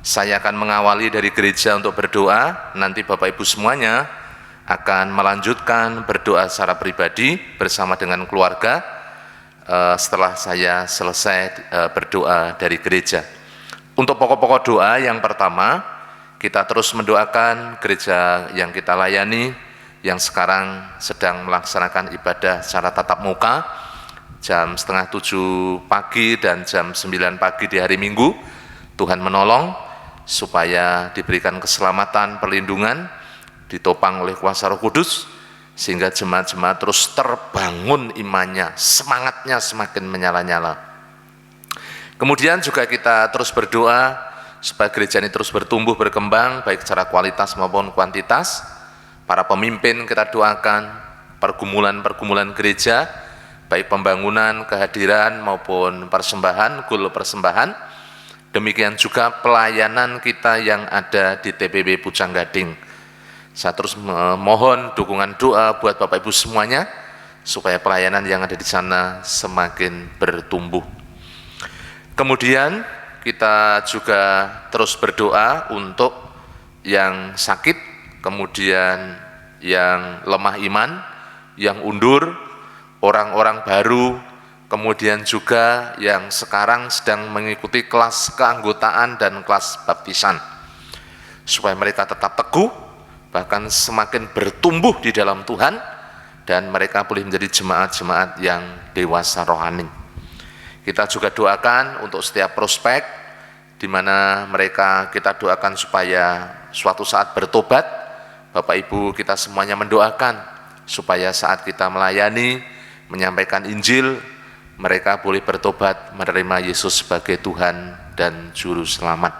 Saya akan mengawali dari gereja untuk berdoa, nanti Bapak Ibu semuanya akan melanjutkan berdoa secara pribadi bersama dengan keluarga setelah saya selesai berdoa dari gereja. Untuk pokok-pokok doa, yang pertama, kita terus mendoakan gereja yang kita layani, yang sekarang sedang melaksanakan ibadah secara tatap muka, jam 6:30 pagi dan jam 9 pagi di hari Minggu. Tuhan menolong supaya diberikan keselamatan, perlindungan, ditopang oleh kuasa Roh Kudus, sehingga jemaat-jemaat terus terbangun imannya, semangatnya semakin menyala-nyala. Kemudian juga kita terus berdoa supaya gereja ini terus bertumbuh, berkembang, baik secara kualitas maupun kuantitas. Para pemimpin kita doakan, pergumulan-pergumulan gereja, baik pembangunan, kehadiran maupun persembahan, gul persembahan. Demikian juga pelayanan kita yang ada di TPB Pucang Gading. Saya terus memohon dukungan doa buat Bapak Ibu semuanya, supaya pelayanan yang ada di sana semakin bertumbuh. Kemudian kita juga terus berdoa untuk yang sakit, kemudian yang lemah iman, yang undur, orang-orang baru, kemudian juga yang sekarang sedang mengikuti kelas keanggotaan dan kelas baptisan, supaya mereka tetap teguh, bahkan semakin bertumbuh di dalam Tuhan, dan mereka boleh menjadi jemaat-jemaat yang dewasa rohani. Kita juga doakan untuk setiap prospek, di mana mereka kita doakan supaya suatu saat bertobat. Bapak Ibu kita semuanya mendoakan supaya saat kita melayani, menyampaikan Injil, mereka boleh bertobat, menerima Yesus sebagai Tuhan dan Juru Selamat.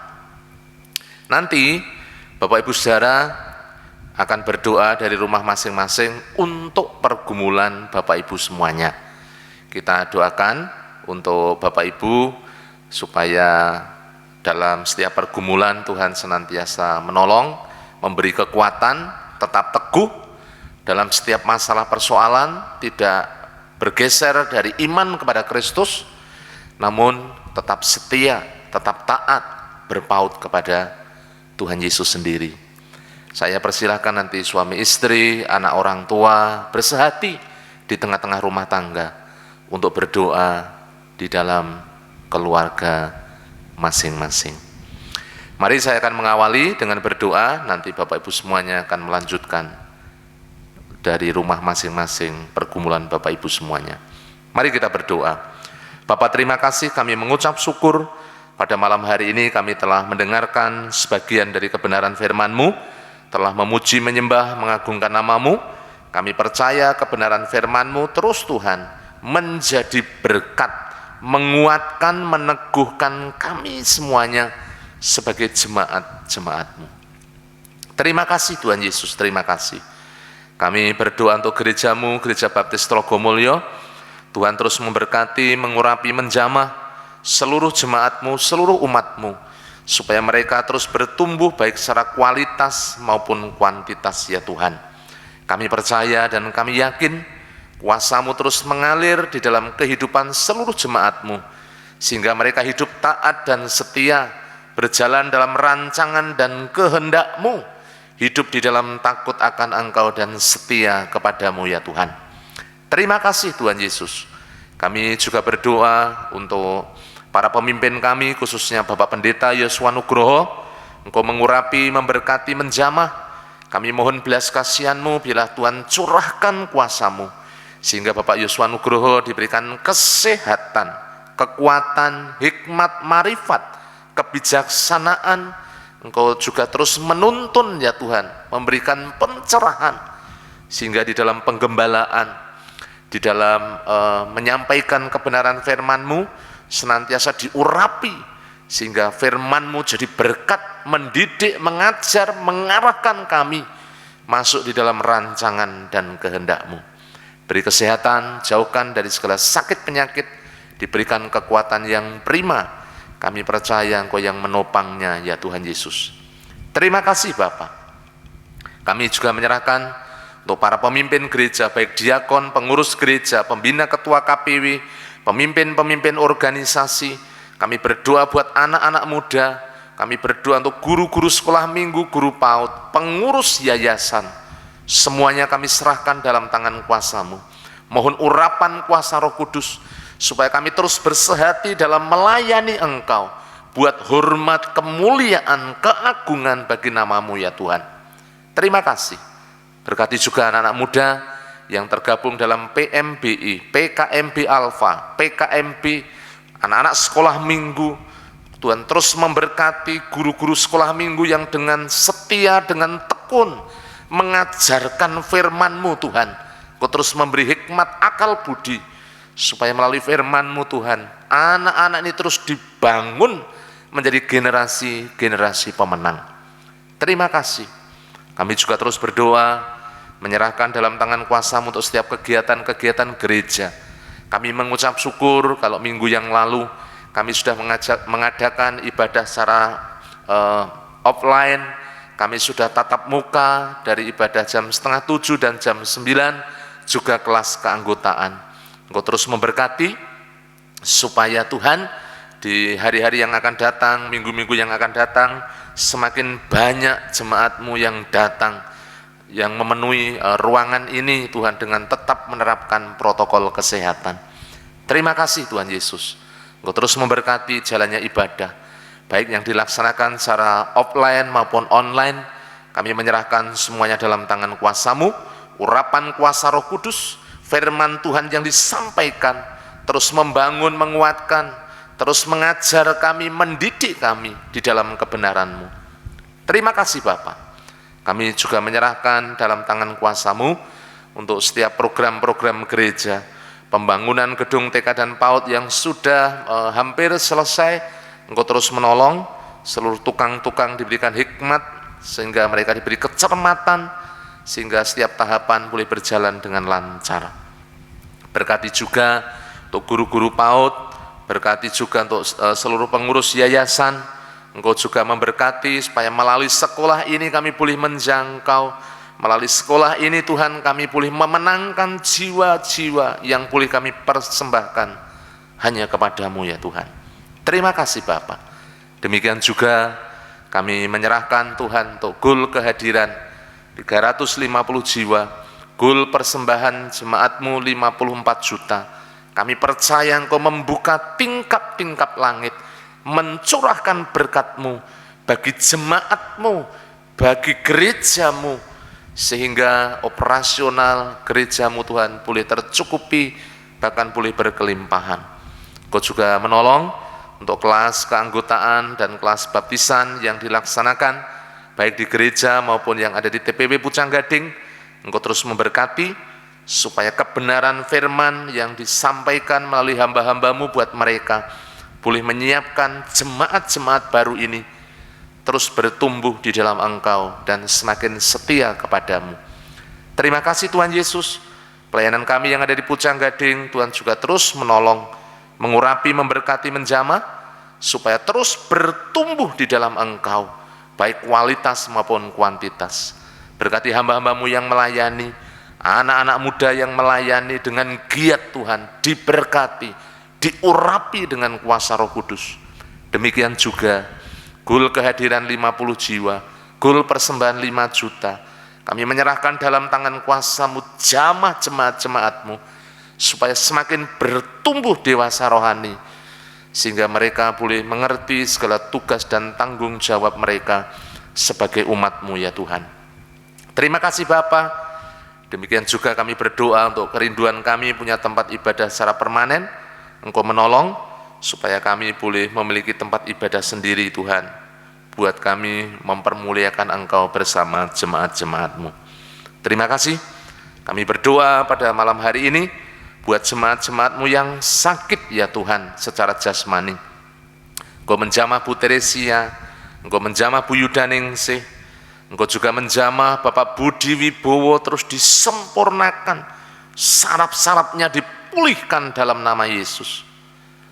Nanti Bapak Ibu Saudara akan berdoa dari rumah masing-masing untuk pergumulan Bapak Ibu semuanya. Kita doakan untuk Bapak Ibu supaya dalam setiap pergumulan Tuhan senantiasa menolong, memberi kekuatan, tetap teguh dalam setiap masalah persoalan, tidak bergeser dari iman kepada Kristus, namun tetap setia, tetap taat, berpaut kepada Tuhan Yesus sendiri. Saya persilahkan nanti suami istri, anak orang tua bersehati di tengah-tengah rumah tangga untuk berdoa di dalam keluarga masing-masing. Mari saya akan mengawali dengan berdoa, nanti Bapak Ibu semuanya akan melanjutkan dari rumah masing-masing pergumulan Bapak Ibu semuanya. Mari kita berdoa. Bapak, terima kasih, kami mengucap syukur pada malam hari ini kami telah mendengarkan sebagian dari kebenaran firman-Mu, telah memuji, menyembah, mengagungkan nama-Mu. Kami percaya kebenaran firman-Mu terus Tuhan menjadi berkat, menguatkan, meneguhkan kami semuanya sebagai jemaat-jemaat-Mu. Terima kasih Tuhan Yesus, terima kasih. Kami berdoa untuk gereja-Mu, Gereja Baptis Trogomulyo. Tuhan terus memberkati, mengurapi, menjamah seluruh jemaat-Mu, seluruh umat-Mu, supaya mereka terus bertumbuh baik secara kualitas maupun kuantitas ya Tuhan. Kami percaya dan kami yakin kuasa-Mu terus mengalir di dalam kehidupan seluruh jemaat-Mu, sehingga mereka hidup taat dan setia, berjalan dalam rancangan dan kehendak-Mu, hidup di dalam takut akan Engkau dan setia kepadamu ya Tuhan. Terima kasih Tuhan Yesus. Kami juga berdoa untuk para pemimpin kami, khususnya Bapak Pendeta Yosua Nugroho. Engkau mengurapi, memberkati, menjamah. Kami mohon belas kasihan-Mu, bila Tuhan curahkan kuasa-Mu, sehingga Bapak Yosua Nugroho diberikan kesehatan, kekuatan, hikmat, marifat, kebijaksanaan. Engkau juga terus menuntun ya Tuhan, memberikan pencerahan, sehingga di dalam penggembalaan, di dalam menyampaikan kebenaran firman-Mu senantiasa diurapi, sehingga firman-Mu jadi berkat, mendidik, mengajar, mengarahkan kami masuk di dalam rancangan dan kehendak-Mu. Beri kesehatan, jauhkan dari segala sakit penyakit, diberikan kekuatan yang prima. Kami percaya Engkau yang menopangnya ya Tuhan Yesus. Terima kasih Bapa. Kami juga menyerahkan untuk para pemimpin gereja, baik diakon, pengurus gereja, pembina ketua KPW, pemimpin-pemimpin organisasi. Kami berdoa buat anak-anak muda, kami berdoa untuk guru-guru sekolah minggu, guru PAUD, pengurus yayasan. Semuanya kami serahkan dalam tangan kuasa-Mu. Mohon urapan kuasa Roh Kudus, supaya kami terus bersehati dalam melayani Engkau, buat hormat, kemuliaan, keagungan bagi nama-Mu ya Tuhan. Terima kasih. Berkati juga anak-anak muda yang tergabung dalam PMBI, PKMB Alpha, PKMB, anak-anak sekolah minggu. Tuhan terus memberkati guru-guru sekolah minggu yang dengan setia, dengan tekun mengajarkan firman-Mu Tuhan. Kau terus memberi hikmat, akal budi, supaya melalui firman-Mu Tuhan, anak-anak ini terus dibangun menjadi generasi-generasi pemenang. Terima kasih. Kami juga terus berdoa, menyerahkan dalam tangan kuasa-Mu untuk setiap kegiatan-kegiatan gereja. Kami mengucap syukur kalau minggu yang lalu kami sudah mengadakan ibadah secara offline. Kami sudah tatap muka dari ibadah jam 6:30 dan jam 9, juga kelas keanggotaan. Engkau terus memberkati supaya Tuhan di hari-hari yang akan datang, minggu-minggu yang akan datang, semakin banyak jemaat-Mu yang datang, yang memenuhi ruangan ini Tuhan dengan tetap menerapkan protokol kesehatan. Terima kasih Tuhan Yesus. Engkau terus memberkati jalannya ibadah, baik yang dilaksanakan secara offline maupun online. Kami menyerahkan semuanya dalam tangan kuasa-Mu, urapan kuasa Roh Kudus, firman Tuhan yang disampaikan, terus membangun, menguatkan, terus mengajar kami, mendidik kami di dalam kebenaran-Mu. Terima kasih Bapa. Kami juga menyerahkan dalam tangan kuasa-Mu untuk setiap program-program gereja, pembangunan gedung TK dan PAUD yang sudah hampir selesai. Engkau terus menolong, seluruh tukang-tukang diberikan hikmat, sehingga mereka diberi kecermatan, sehingga setiap tahapan boleh berjalan dengan lancar. Berkati juga untuk guru-guru PAUD, berkati juga untuk seluruh pengurus yayasan, Engkau juga memberkati supaya melalui sekolah ini kami boleh menjangkau, melalui sekolah ini Tuhan kami boleh memenangkan jiwa-jiwa yang boleh kami persembahkan hanya kepadamu ya Tuhan. Terima kasih Bapa. Demikian juga kami menyerahkan Tuhan untuk gul kehadiran 350 jiwa, gul persembahan jemaatmu 54 juta. Kami percaya Engkau membuka tingkap-tingkap langit, mencurahkan berkat-Mu bagi jemaat-Mu, bagi gereja-Mu, sehingga operasional gereja-Mu Tuhan boleh tercukupi, bahkan boleh berkelimpahan. Engkau juga menolong untuk kelas keanggotaan dan kelas baptisan yang dilaksanakan, baik di gereja maupun yang ada di TPW Pucang Gading. Engkau terus memberkati, supaya kebenaran firman yang disampaikan melalui hamba-hambamu buat mereka boleh menyiapkan jemaat-jemaat baru ini terus bertumbuh di dalam Engkau dan semakin setia kepadamu. Terima kasih Tuhan Yesus. Pelayanan kami yang ada di Pucang Gading, Tuhan juga terus menolong, mengurapi, memberkati, menjamah, supaya terus bertumbuh di dalam Engkau, baik kualitas maupun kuantitas. Berkati hamba-hambamu yang melayani, anak-anak muda yang melayani dengan giat Tuhan, diberkati, diurapi dengan kuasa Roh Kudus. Demikian juga gul kehadiran 50 jiwa, gul persembahan 5 juta. Kami menyerahkan dalam tangan kuasa-Mu jamah jemaat-jemaat-Mu, supaya semakin bertumbuh dewasa rohani, sehingga mereka boleh mengerti segala tugas dan tanggung jawab mereka sebagai umat-Mu ya Tuhan. Terima kasih Bapa. Demikian juga kami berdoa untuk kerinduan kami punya tempat ibadah secara permanen. Engkau menolong supaya kami boleh memiliki tempat ibadah sendiri Tuhan, buat kami mempermuliakan Engkau bersama jemaat-jemaat-Mu. Terima kasih. Kami berdoa pada malam hari ini buat jemaat-jemaat-Mu yang sakit ya Tuhan secara jasmani. Engkau menjamah Bu Teresia, Engkau menjamah Bu Yudaningsih, Engkau juga menjamah Bapak Budi Wibowo, terus disempurnakan, saraf-sarafnya dipulihkan dalam nama Yesus.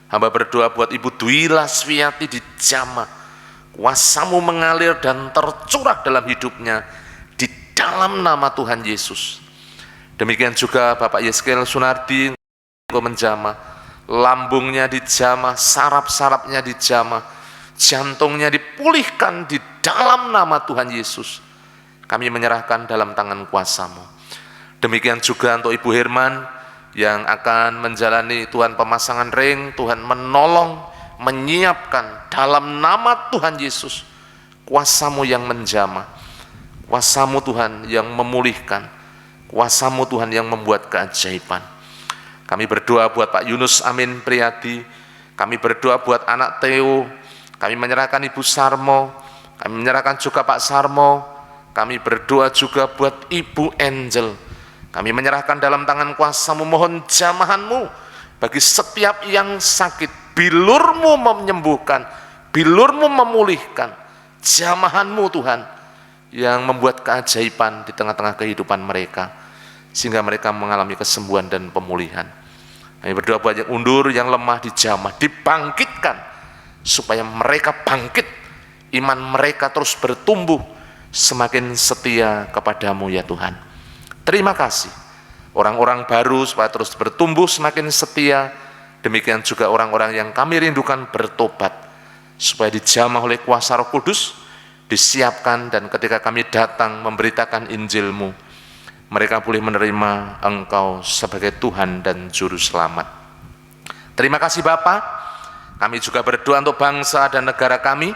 Hamba berdoa buat Ibu Dwi Lasviati dijamah, kuasa-Mu mengalir dan tercurah dalam hidupnya di dalam nama Tuhan Yesus. Demikian juga Bapak Yeskel Sunardi, Engkau menjamah, lambungnya dijamah, saraf-sarafnya dijamah, jantungnya dipulihkan di dalam nama Tuhan Yesus. Kami menyerahkan dalam tangan kuasa-Mu. Demikian juga untuk Ibu Herman yang akan menjalani Tuhan pemasangan ring, Tuhan menolong, menyiapkan dalam nama Tuhan Yesus. Kuasa-Mu yang menjamah, kuasa-Mu Tuhan yang memulihkan, kuasa-Mu Tuhan yang membuat keajaiban. Kami berdoa buat Pak Yunus Amin Priyadi, kami berdoa buat anak Theo, kami menyerahkan Ibu Sarmo, kami menyerahkan juga Pak Sarmo, kami berdoa juga buat Ibu Angel. Kami menyerahkan dalam tangan kuasa-Mu, mohon jamahan-Mu bagi setiap yang sakit. Bilur-Mu menyembuhkan, bilur-Mu memulihkan, jamahan-Mu Tuhan yang membuat keajaiban di tengah-tengah kehidupan mereka, sehingga mereka mengalami kesembuhan dan pemulihan. Kami berdoa buat yang undur, yang lemah dijamah, dibangkitkan, supaya mereka bangkit, iman mereka terus bertumbuh, semakin setia kepadamu ya Tuhan. Terima kasih. Orang-orang baru supaya terus bertumbuh semakin setia. Demikian juga orang-orang yang kami rindukan bertobat, supaya dijamah oleh kuasa Roh Kudus, disiapkan, dan ketika kami datang memberitakan Injil-Mu, mereka boleh menerima Engkau sebagai Tuhan dan Juru Selamat. Terima kasih Bapa. Kami juga berdoa untuk bangsa dan negara kami.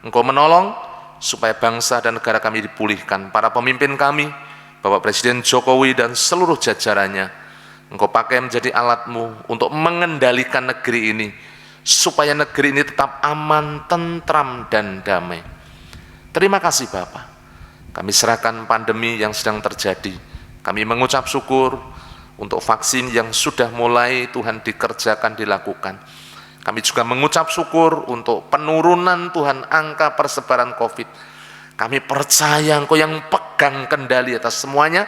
Engkau menolong supaya bangsa dan negara kami dipulihkan. Para pemimpin kami, Bapak Presiden Jokowi dan seluruh jajarannya, Engkau pakai menjadi alat-Mu untuk mengendalikan negeri ini, supaya negeri ini tetap aman, tentram, dan damai. Terima kasih Bapak. Kami serahkan pandemi yang sedang terjadi. Kami mengucap syukur untuk vaksin yang sudah mulai Tuhan dikerjakan, dilakukan. Kami juga mengucap syukur untuk penurunan Tuhan angka persebaran COVID. Kami percaya Engkau yang pegang kendali atas semuanya,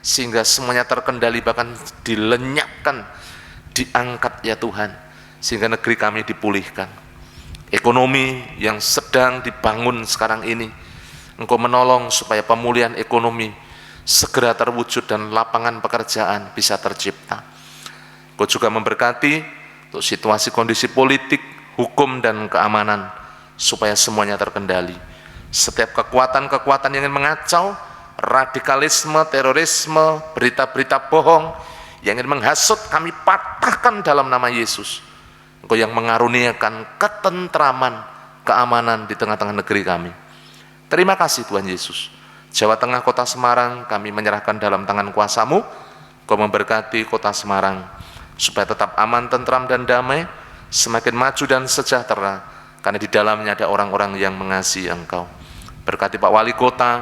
sehingga semuanya terkendali, bahkan dilenyapkan, diangkat ya Tuhan, sehingga negeri kami dipulihkan. ekonomi yang sedang dibangun sekarang ini. Engkau menolong supaya pemulihan ekonomi segera terwujud dan lapangan pekerjaan bisa tercipta. Engkau juga memberkati untuk situasi kondisi politik, hukum, dan keamanan supaya semuanya terkendali. Setiap kekuatan-kekuatan yang ingin mengacau, radikalisme, terorisme, berita-berita bohong yang ingin menghasut, kami patahkan dalam nama Yesus. Engkau yang mengaruniakan ketentraman, keamanan di tengah-tengah negeri kami. Terima kasih Tuhan Yesus. Jawa Tengah, Kota Semarang, kami menyerahkan dalam tangan kuasa-Mu. Engkau memberkati Kota Semarang supaya tetap aman, tentram, dan damai, semakin maju dan sejahtera, karena di dalamnya ada orang-orang yang mengasihi Engkau. Berkati Pak Wali Kota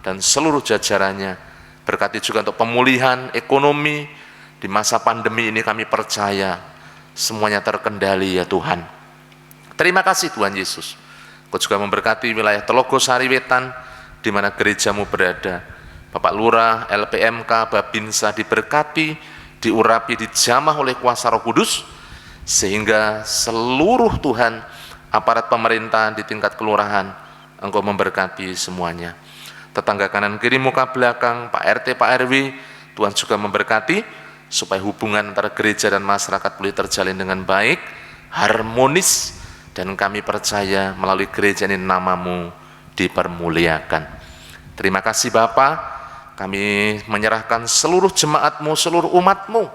dan seluruh jajarannya. Berkati juga untuk pemulihan ekonomi di masa pandemi ini. Kami percaya semuanya terkendali ya Tuhan. Terima kasih Tuhan Yesus. Kau juga memberkati wilayah Telogo Sari Wetan di mana gerejamu berada. Bapak Lurah, LPMK, Babinsa diberkati, diurapi, dijamah oleh kuasa Roh Kudus, sehingga seluruh Tuhan aparat pemerintahan di tingkat kelurahan Engkau memberkati semuanya. Tetangga kanan kiri muka belakang, Pak RT, Pak RW, Tuhan juga memberkati supaya hubungan antara gereja dan masyarakat boleh terjalin dengan baik, harmonis, dan kami percaya melalui gereja ini nama-Mu dipermuliakan. Terima kasih Bapa, kami menyerahkan seluruh jemaat-Mu, seluruh umat-Mu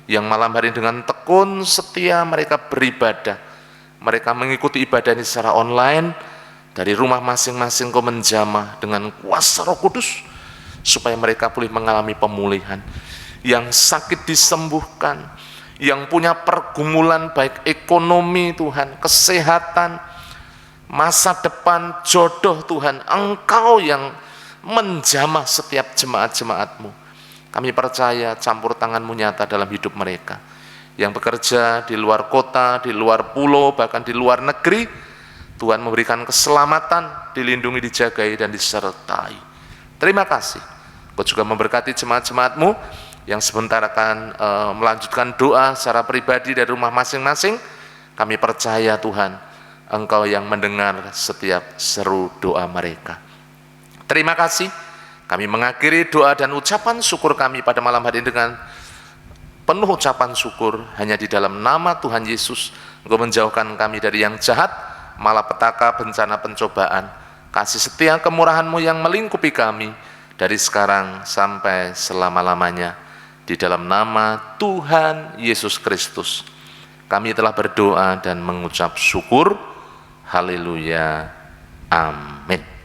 yang malam hari dengan tekun setia mereka beribadah. Mereka mengikuti ibadah ini secara online, dari rumah masing-masing Kau menjamah dengan kuasa Roh Kudus, supaya mereka boleh mengalami pemulihan. Yang sakit disembuhkan, yang punya pergumulan baik ekonomi Tuhan, kesehatan, masa depan, jodoh Tuhan, Engkau yang menjamah setiap jemaat-jemaat-Mu. Kami percaya campur tangan-Mu nyata dalam hidup mereka. Yang bekerja di luar kota, di luar pulau, bahkan di luar negeri, Tuhan memberikan keselamatan, dilindungi, dijagai, dan disertai. Terima kasih. Kau juga memberkati jemaat-jemaat-Mu yang sebentar akan melanjutkan doa secara pribadi dari rumah masing-masing. Kami percaya Tuhan, Engkau yang mendengar setiap seru doa mereka. Terima kasih. Kami mengakhiri doa dan ucapan syukur kami pada malam hari ini dengan penuh ucapan syukur. Hanya di dalam nama Tuhan Yesus Engkau menjauhkan kami dari yang jahat, malapetaka, bencana, pencobaan. Kasih setia kemurahan-Mu yang melingkupi kami dari sekarang sampai selama-lamanya. Di dalam nama Tuhan Yesus Kristus kami telah berdoa dan mengucap syukur. Haleluya. Amin.